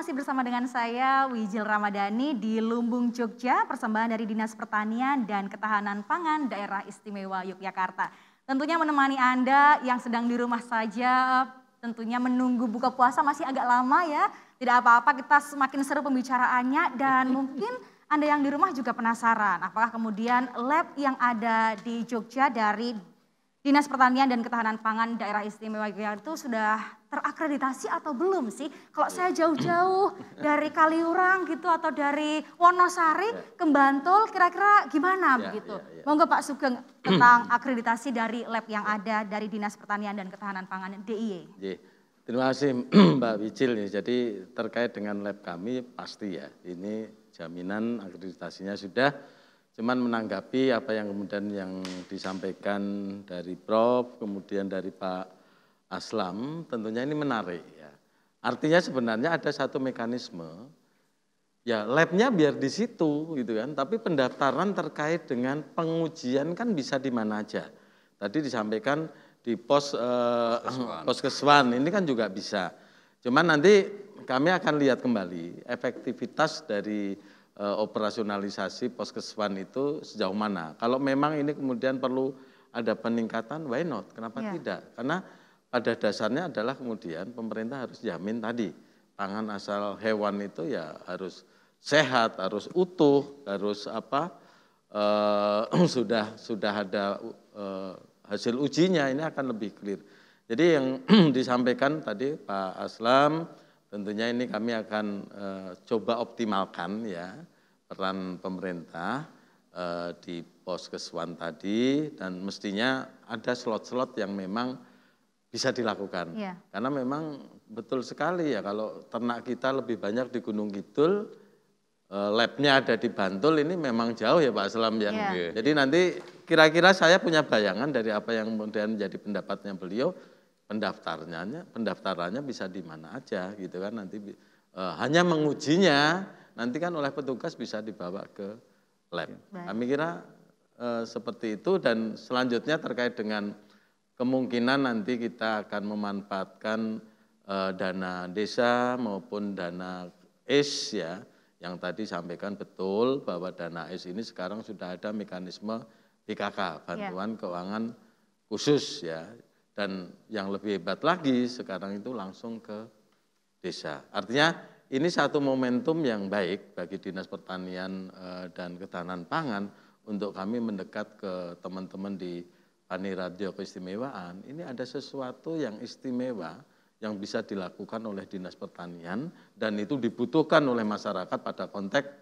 masih bersama dengan saya Wijil Ramadhani di Lumbung, Jogja, persembahan dari Dinas Pertanian dan Ketahanan Pangan Daerah Istimewa Yogyakarta. Tentunya menemani Anda yang sedang di rumah saja, tentunya menunggu buka puasa masih agak lama ya. Tidak apa-apa, kita semakin seru pembicaraannya dan mungkin Anda yang di rumah juga penasaran apakah kemudian lab yang ada di Jogja dari Dinas Pertanian dan Ketahanan Pangan Daerah Istimewa Yogyakarta itu sudah terakreditasi atau belum sih? Kalau saya jauh-jauh dari Kaliurang gitu atau dari Wonosari ke Bantul kira-kira gimana begitu? Monggo Pak Sugeng tentang akreditasi dari lab yang ada dari Dinas Pertanian dan Ketahanan Pangan DIY. Terima kasih Mbak Wijil. Jadi terkait dengan lab kami pasti ya, ini jaminan akreditasinya sudah. Cuman menanggapi apa yang kemudian yang disampaikan dari Prof, kemudian dari Pak Aslam, tentunya ini menarik ya. Artinya sebenarnya ada satu mekanisme, ya labnya biar di situ gitu kan, tapi pendaftaran terkait dengan pengujian kan bisa di mana aja. Tadi disampaikan di Poskeswan ini kan juga bisa. Cuman nanti kami akan lihat kembali efektivitas dari operasionalisasi Poskeswan itu sejauh mana. Kalau memang ini kemudian perlu ada peningkatan, why not? Kenapa tidak? Karena pada dasarnya adalah kemudian pemerintah harus jamin tadi pangan asal hewan itu ya harus sehat, harus utuh, harus sudah ada hasil ujinya, ini akan lebih clear. Jadi yang disampaikan tadi Pak Aslam, tentunya ini kami akan coba optimalkan ya peran pemerintah di Poskeswan tadi dan mestinya ada slot-slot yang memang bisa dilakukan. Karena memang betul sekali ya kalau ternak kita lebih banyak di Gunung Kidul, labnya ada di Bantul ini memang jauh ya Pak Aslam ya. Jadi nanti kira-kira saya punya bayangan dari apa yang kemudian menjadi pendapatnya beliau, pendaftarannya bisa di mana aja gitu kan, nanti hanya mengujinya nanti kan oleh petugas bisa dibawa ke lab. Kami kira seperti itu dan selanjutnya terkait dengan kemungkinan nanti kita akan memanfaatkan dana desa maupun dana ACE ya, yang tadi sampaikan betul bahwa dana ACE ini sekarang sudah ada mekanisme BKK, bantuan keuangan khusus ya. Dan yang lebih hebat lagi sekarang itu langsung ke desa. Artinya ini satu momentum yang baik bagi Dinas Pertanian dan Ketahanan Pangan untuk kami mendekat ke teman-teman di Pani Radio Keistimewaan. Ini ada sesuatu yang istimewa yang bisa dilakukan oleh Dinas Pertanian dan itu dibutuhkan oleh masyarakat pada konteks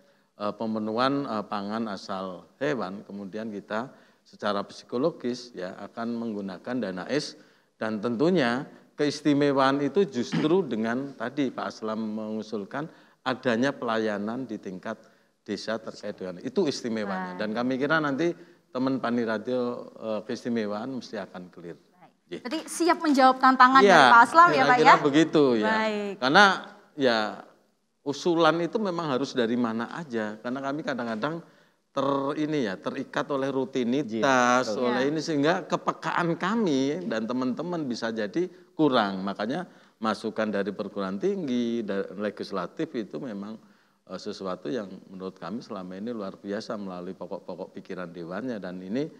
pemenuhan pangan asal hewan. Kemudian kita secara psikologis ya akan menggunakan dana ACE dan tentunya keistimewaan itu justru dengan tadi Pak Aslam mengusulkan adanya pelayanan di tingkat desa terkait dengan itu istimewanya dan kami kira nanti teman Pani Radio Keistimewaan mesti akan clear. Jadi siap menjawab tantangan dari Pak Aslam ya Pak ya? Kira-kira begitu ya. Karena ya usulan itu memang harus dari mana aja karena kami kadang-kadang terikat oleh rutinitas, oleh ini sehingga kepekaan kami dan teman-teman bisa jadi kurang. Makanya masukan dari perguruan tinggi dan legislatif itu memang sesuatu yang menurut kami selama ini luar biasa melalui pokok-pokok pikiran dewannya dan ini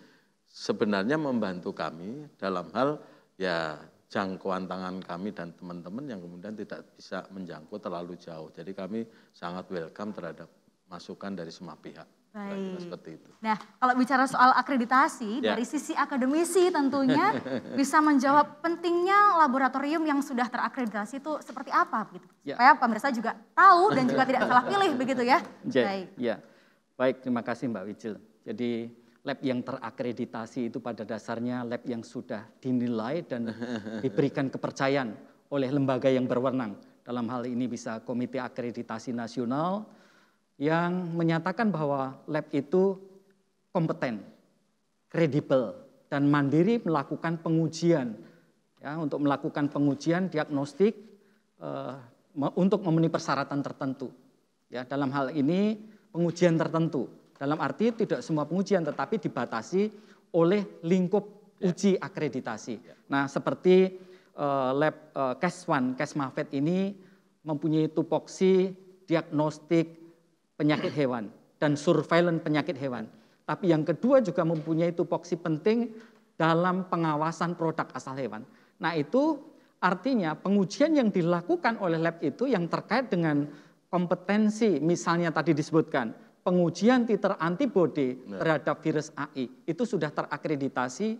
sebenarnya membantu kami dalam hal ya jangkauan tangan kami dan teman-teman yang kemudian tidak bisa menjangkau terlalu jauh. Jadi kami sangat welcome terhadap masukan dari semua pihak. Baik. Seperti itu. Nah, kalau bicara soal akreditasi dari sisi akademisi tentunya bisa menjawab pentingnya laboratorium yang sudah terakreditasi itu seperti apa begitu. Supaya pemirsa juga tahu dan juga tidak salah pilih begitu ya. Baik. Ya. Baik, terima kasih Mbak Wijil. Jadi lab yang terakreditasi itu pada dasarnya lab yang sudah dinilai dan diberikan kepercayaan oleh lembaga yang berwenang. Dalam hal ini bisa Komite Akreditasi Nasional yang menyatakan bahwa lab itu kompeten, kredibel, dan mandiri melakukan pengujian. Ya, untuk melakukan pengujian diagnostik untuk memenuhi persyaratan tertentu. Ya, dalam hal ini pengujian tertentu. Dalam arti tidak semua pengujian tetapi dibatasi oleh lingkup uji akreditasi. Nah, seperti lab Keswan, Kesmafed ini mempunyai tupoksi diagnostik penyakit hewan dan surveillance penyakit hewan. Tapi yang kedua juga mempunyai tupoksi penting dalam pengawasan produk asal hewan. Nah itu artinya pengujian yang dilakukan oleh lab itu yang terkait dengan kompetensi, misalnya tadi disebutkan, pengujian titer antibodi terhadap virus AI, itu sudah terakreditasi.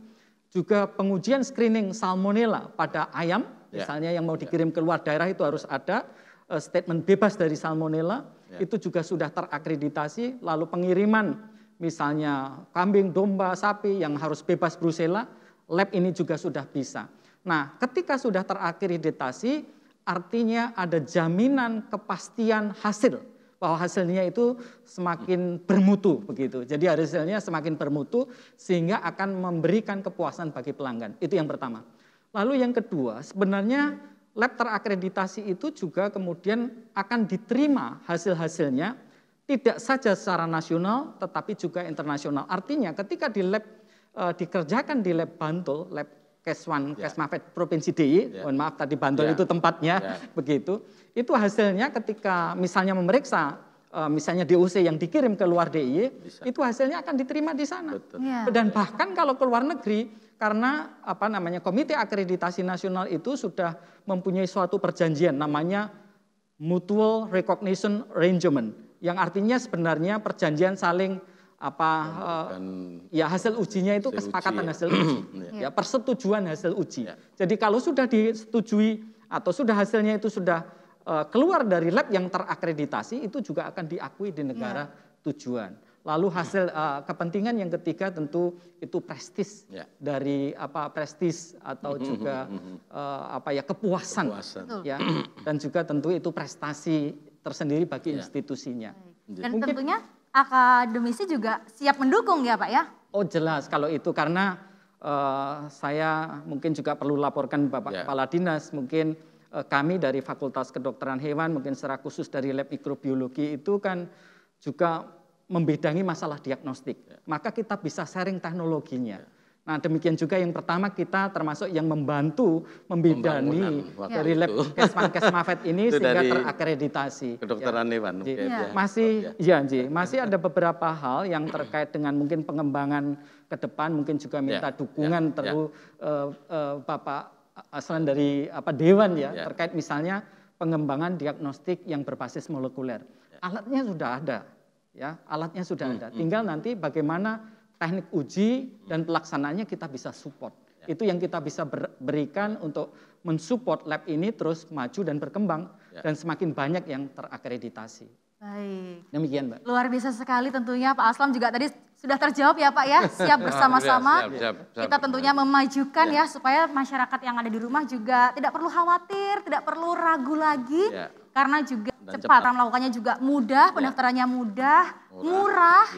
Juga pengujian screening salmonella pada ayam, misalnya yang mau dikirim ke luar daerah itu harus ada statement bebas dari salmonella, itu juga sudah terakreditasi. Lalu pengiriman misalnya kambing, domba, sapi yang harus bebas brusela, lab ini juga sudah bisa. Nah, ketika sudah terakreditasi, artinya ada jaminan kepastian hasil, bahwa hasilnya itu semakin bermutu begitu. Jadi hasilnya semakin bermutu sehingga akan memberikan kepuasan bagi pelanggan. Itu yang pertama. Lalu yang kedua, sebenarnya lab terakreditasi itu juga kemudian akan diterima hasil-hasilnya tidak saja secara nasional tetapi juga internasional. Artinya ketika di lab dikerjakan di lab Bantul, lab Keswan, Kesmafet Provinsi DIY, mohon maaf tadi Bantul itu tempatnya, begitu. Itu hasilnya ketika misalnya memeriksa, misalnya DOC yang dikirim ke luar DIY, itu hasilnya akan diterima di sana. Dan bahkan kalau ke luar negeri, karena Komite Akreditasi Nasional itu sudah mempunyai suatu perjanjian namanya Mutual Recognition Arrangement, yang artinya sebenarnya perjanjian saling hasil ujinya itu kesepakatan hasil uji, persetujuan hasil uji. Jadi kalau sudah disetujui atau sudah hasilnya itu sudah keluar dari lab yang terakreditasi, itu juga akan diakui di negara tujuan. Lalu hasil kepentingan yang ketiga tentu itu prestis dari prestis atau juga kepuasan. Ya, dan juga tentu itu prestasi tersendiri bagi institusinya. Dan tentunya akademisi juga siap mendukung ya Pak ya? Oh jelas kalau itu, karena saya mungkin juga perlu laporkan Bapak Kepala Dinas, mungkin kami dari Fakultas Kedokteran Hewan, mungkin secara khusus dari lab mikrobiologi itu kan juga membidangi masalah diagnostik. Maka kita bisa sharing teknologinya. Nah demikian juga yang pertama kita termasuk yang membantu membidani dari lab Kesmafet ini sehingga terakreditasi. Kedokteran hewan. Masih ada beberapa hal yang terkait dengan mungkin pengembangan ke depan, mungkin juga minta dukungan Bapak Aslan dari Dewan terkait misalnya pengembangan diagnostik yang berbasis molekuler. Alatnya sudah ada, alatnya sudah ada. Tinggal nanti bagaimana teknik uji dan pelaksanaannya kita bisa support. Itu yang kita bisa berikan untuk mensupport lab ini terus maju dan berkembang dan semakin banyak yang terakreditasi. Baik. Demikian Mbak. Luar biasa sekali tentunya Pak Aslam juga tadi sudah terjawab ya Pak ya. Siap bersama-sama. Kita tentunya memajukan supaya masyarakat yang ada di rumah juga tidak perlu khawatir, tidak perlu ragu lagi. Karena juga cepat. Melakukannya juga mudah, pendaftarannya mudah, murah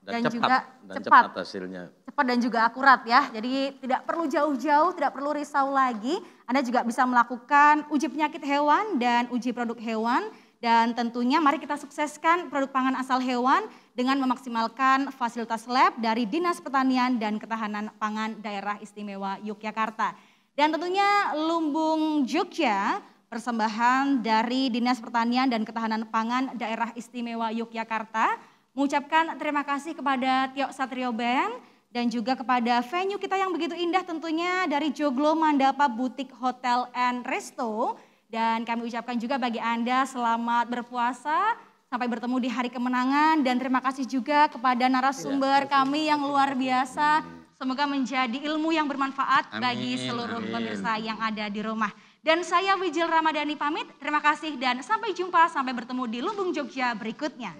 dan juga cepat hasilnya. Cepat dan juga akurat ya. Jadi tidak perlu jauh-jauh, tidak perlu risau lagi. Anda juga bisa melakukan uji penyakit hewan dan uji produk hewan. Dan tentunya mari kita sukseskan produk pangan asal hewan dengan memaksimalkan fasilitas lab dari Dinas Pertanian dan Ketahanan Pangan Daerah Istimewa Yogyakarta. Dan tentunya Lumbung Jogja, persembahan dari Dinas Pertanian dan Ketahanan Pangan Daerah Istimewa Yogyakarta, mengucapkan terima kasih kepada Tio Satrio Band dan juga kepada venue kita yang begitu indah tentunya dari Joglo Mandapa Butik Hotel and Resto. Dan kami ucapkan juga bagi Anda selamat berpuasa, sampai bertemu di hari kemenangan. Dan terima kasih juga kepada narasumber kami yang luar biasa. Semoga menjadi ilmu yang bermanfaat bagi seluruh pemirsa yang ada di rumah. Dan saya Wijil Ramadhani pamit, terima kasih dan sampai jumpa, sampai bertemu di Lumbung Jogja berikutnya.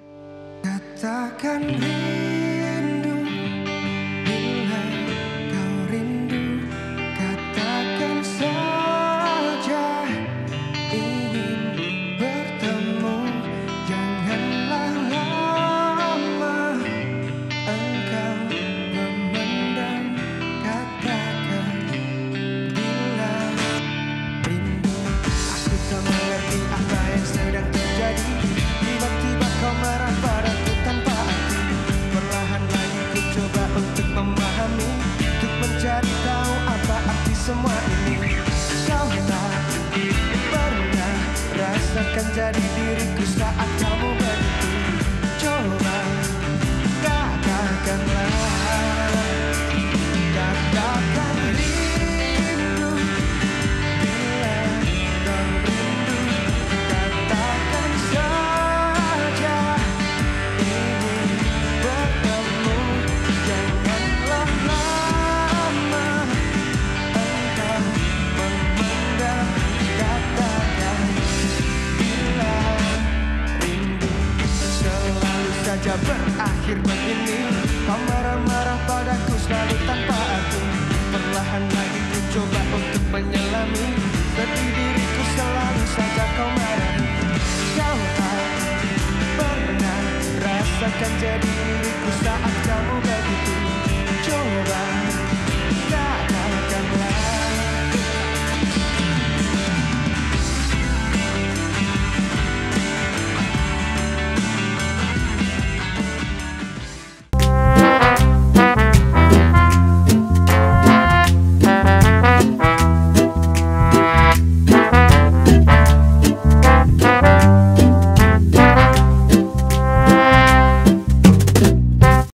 Katakan rindu, bila kau rindu, katakan saja ingin bertemu. Janganlah lama engkau memendam, katakan bila rindu. Aku tak mengerti apa yang sedang terjadi, tiba-tiba kau marah padaku tanpa arti. jadi diriku saat kamu begitu. Coba katakanlah, katakan rindu. Bila kau rindu, katakan saja ingin bertemu. Janganlah lama engkau memendam. Katakan bila rindu selalu saja berakhir begini. Kau marah-marah padaku selalu tanpa arti. Perlahan lagi ku coba untuk menyelami sedih diriku, selalu saja kau marahi. Kau tak pernah rasakan jadi diriku saat kamu begitu. Coba